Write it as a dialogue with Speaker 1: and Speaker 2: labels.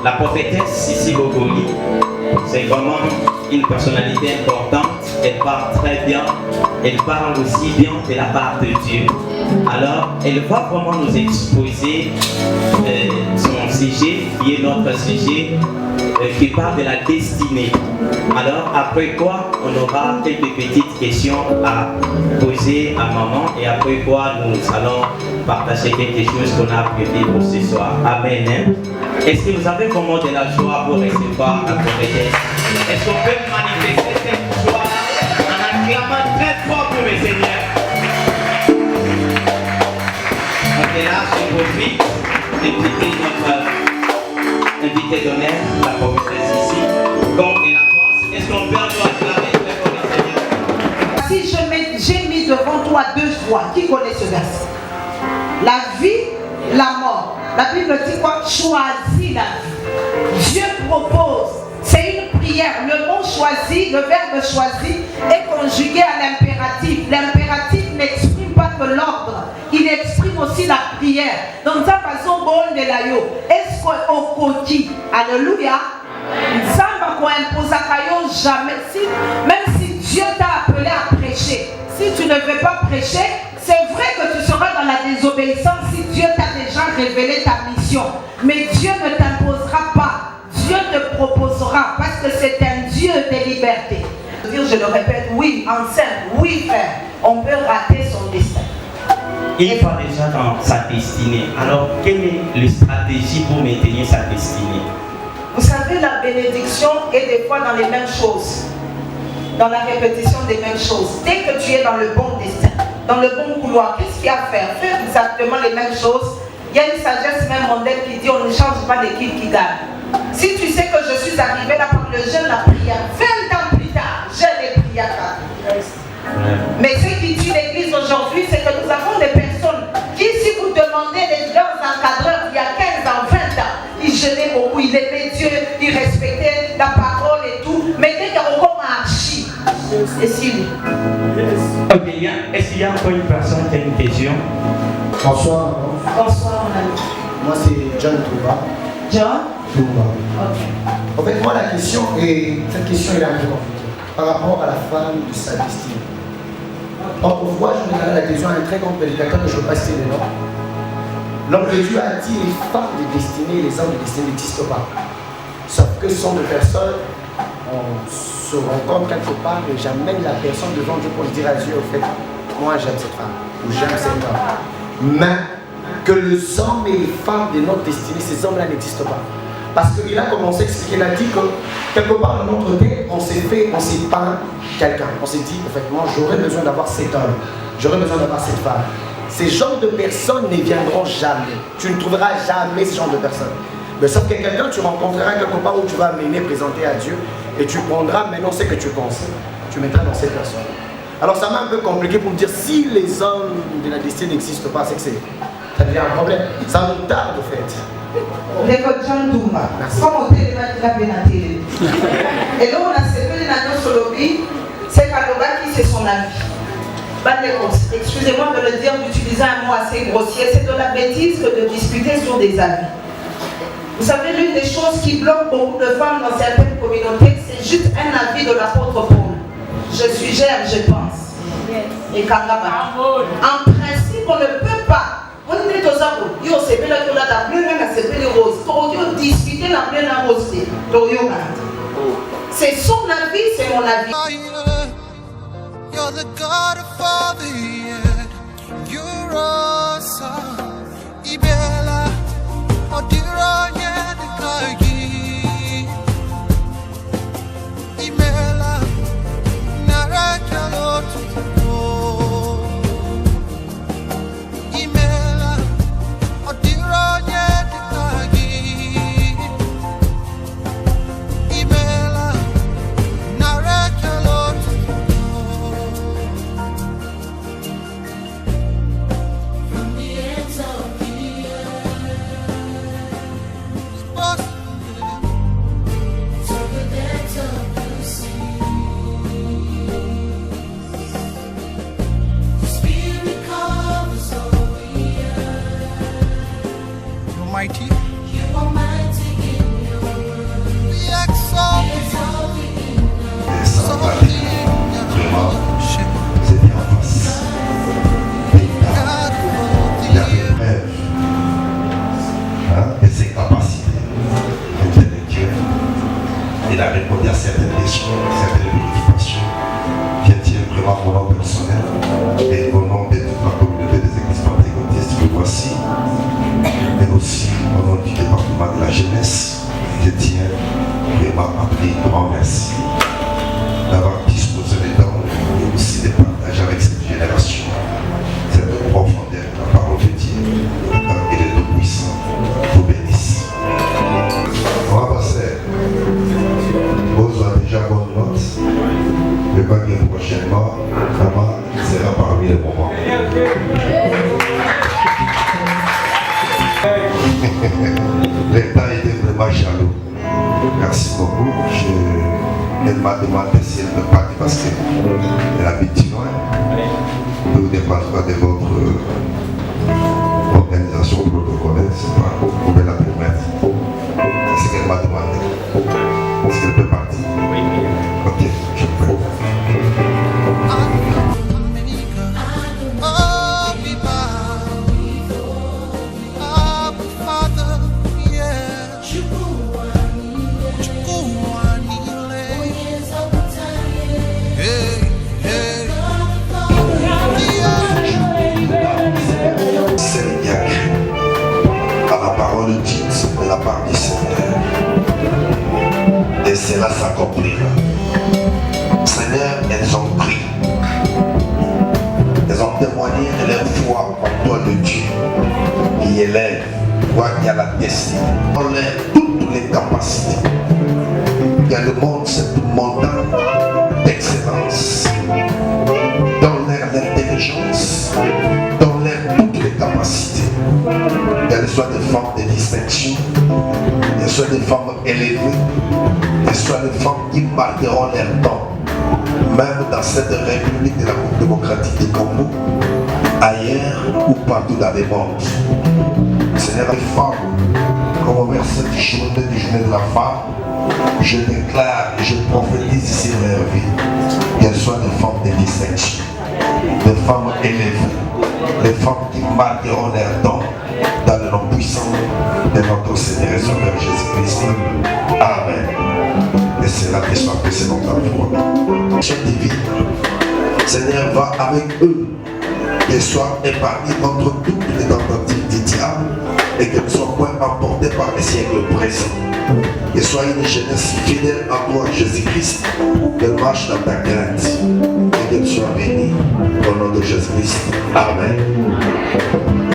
Speaker 1: La prophétesse Sissi Bokoli, c'est vraiment une personnalité importante. Elle parle très bien. Elle parle aussi bien de la part de Dieu. Alors, elle va vraiment nous exposer son sujet, qui est notre sujet, qui parle de la destinée. Alors, après quoi, on aura quelques petites questions à poser à maman et après quoi, nous allons partager quelque chose qu'on a prévu pour ce soir. Amen. Hein? Est-ce que vous avez vraiment de la joie pour recevoir la prophétesse? Est-ce qu'on peut manifester cette joie en acclamant très fort pour le Seigneur? Ok, là, je profite d'inviter notre invité d'honneur, la prophétesse ici. Comme elle avance, est-ce qu'on peut nous acclamer très fort le Seigneur?
Speaker 2: Si j'ai mis devant toi deux choix, qui connaît ce verset? La vie, la mort. La Bible dit quoi? Choisis la vie. Dieu propose. C'est une prière. Le mot choisi, le verbe choisi est conjugué à l'impératif. L'impératif n'exprime pas que l'ordre. Il exprime aussi la prière. Donc ça façon bonne de la yo. Est-ce qu'on coquille? Alléluia. Ça va imposer jamais. Même si Dieu t'a appelé à prêcher, si tu ne veux pas prêcher, c'est vrai que tu seras dans la désobéissance si Dieu t'a déjà révélé ta mission. Mais Dieu ne t'imposera pas. Dieu te proposera parce que c'est un Dieu de liberté. Je le répète, oui, enceinte, oui, frère, on peut rater son destin.
Speaker 1: Il va déjà dans sa destinée. Alors, quelle est la stratégie pour maintenir sa destinée?
Speaker 2: Vous savez, la bénédiction est des fois dans les mêmes choses, dans la répétition des mêmes choses. Dès que tu es dans le bon destin, dans le bon couloir, qu'est-ce qu'il y a à faire? Faire exactement les mêmes choses. Il y a une sagesse même mondaine qui dit on ne change pas l'équipe qui gagne. Si tu sais que je suis arrivé là par le jeûne, la prière, 20 ans plus tard, je l'ai prié à ta. Mais ce qui tue l'église aujourd'hui, c'est que nous avons des personnes qui, si vous demandez leurs encadreurs il y a 15 ans, 20 ans, ils jeûnaient beaucoup, ils aimaient Dieu, ils respectaient la parole et tout. Mais dès qu'il y a encore un archi, et si.
Speaker 1: Ok, est-ce qu'il y a encore une personne qui a une question?
Speaker 3: Bonsoir.
Speaker 2: Bonsoir, mon ami.
Speaker 3: Moi, c'est John Touba.
Speaker 2: John
Speaker 3: Touba.
Speaker 2: Ok.
Speaker 3: En fait, moi, la question est. Cette question est un peu compliquée. Par rapport à la femme de sa destinée. Autrefois, je regardais la question à un très grand prédicateur que je ne veux pas citer le nom. L'homme de Dieu a dit les femmes de destinée et les hommes de destinée n'existent pas. Sauf que ce sont des personnes, on se rencontre quelque part et j'amène la personne devant Dieu pour lui dire à Dieu, au fait, moi j'aime cette femme ou j'aime cet homme. Mais que les hommes et les femmes de notre destinée, ces hommes-là n'existent pas. Parce qu'il a commencé à expliquer, il a dit que quelque part dans notre vie, on s'est peint quelqu'un. On s'est dit, effectivement, j'aurais besoin d'avoir cet homme, j'aurais besoin d'avoir cette femme. Ces genres de personnes ne viendront jamais. Tu ne trouveras jamais ce genre de personnes. Mais sauf que quelqu'un, tu rencontreras quelque part où tu vas amener, présenter à Dieu, et tu prendras maintenant ce que tu penses. Tu mettras dans cette personne. Alors ça m'a un peu compliqué pour me dire, si les hommes de la destinée n'existent pas, c'est que ça devient un problème. Ça nous tarde, au fait.
Speaker 2: John Toumba. Comme on dit, et là, on a séparé la sur le pays, c'est Kalogaki, c'est son avis. Excusez-moi de le dire, d'utiliser un mot assez grossier, c'est de la bêtise que de discuter sur des avis. Vous savez, l'une des choses qui bloque beaucoup de femmes dans certaines communautés, c'est juste un avis de l'apôtre Paul. Je suggère, je pense. Et Kangaba. En principe, on ne peut pas. On dit aux arbres, yo c'est bien que la bleue, c'est bien rose. Pour discuter la bleue, la rose. C'est son avis, c'est mon avis.
Speaker 4: You're the God of all the earth. You're awesome. Ibela, Odira, Yedikagi. Ibela, Narakalo to go. Ibela, Odira, Yedikagi. Ibela, Narakalo to go. Mighty. You are mighty in your
Speaker 5: personnel et au nom de toute la communauté des églises pentecôtistes que voici, mais aussi au nom du département de la jeunesse, je tiens vraiment à appeler grand merci d'avoir disposé les dons et aussi de partager avec cette génération cette profondeur de la parole de Dieu, et le Tout-Puissant vous bénisse. On va passer. Vous avez déjà bonne note. Je crois que prochainement, maman sera parmi les moments. Le temps était vraiment jaloux. Merci beaucoup. Elle m'a demandé si elle peut partir parce qu'elle habite loin. Tout dépendra de votre organisation protocolaire. C'est pas vous pouvez la permettre. C'est ce qu'elle m'a demandé. Est-ce qu'elle peut partir? Oui. Ok, je peux. De la part du Seigneur, et cela s'accomplira. Seigneur, elles ont pris, elles ont témoigné de leur foi en toi, le Dieu qui élève, toi qui a la destinée, on leur toutes les capacités. Il y a le monde, cette montagne d'excellence, dans l'air d'intelligence, dans l'air toutes les capacités. Qu'elles soient des formes de distinction, qu'elles soient des formes élevées, qu'elles soient des formes qui marqueront leur temps, même dans cette République de la démocratique du Congo, ailleurs ou partout dans le monde. Seigneur, les femmes, comme on vers cette journée de la femme, je déclare et je prophétise ici leur vie, qu'elles soient des formes de distinction, des femmes élevées, des femmes qui marqueront leur temps, dans le nom puissant de notre Seigneur et Sauveur Jésus-Christ. Amen. Et c'est là que soit fait selon ta foi. Chère divine, Seigneur, va avec eux et sois épargné contre toutes les tentatives du diable et qu'elles ne soient point emportées par les siècles présents. Que soit une jeunesse fidèle à toi, Jésus-Christ, qu'elle marche dans ta crainte et qu'elle soit bénie au nom de Jésus-Christ. Amen.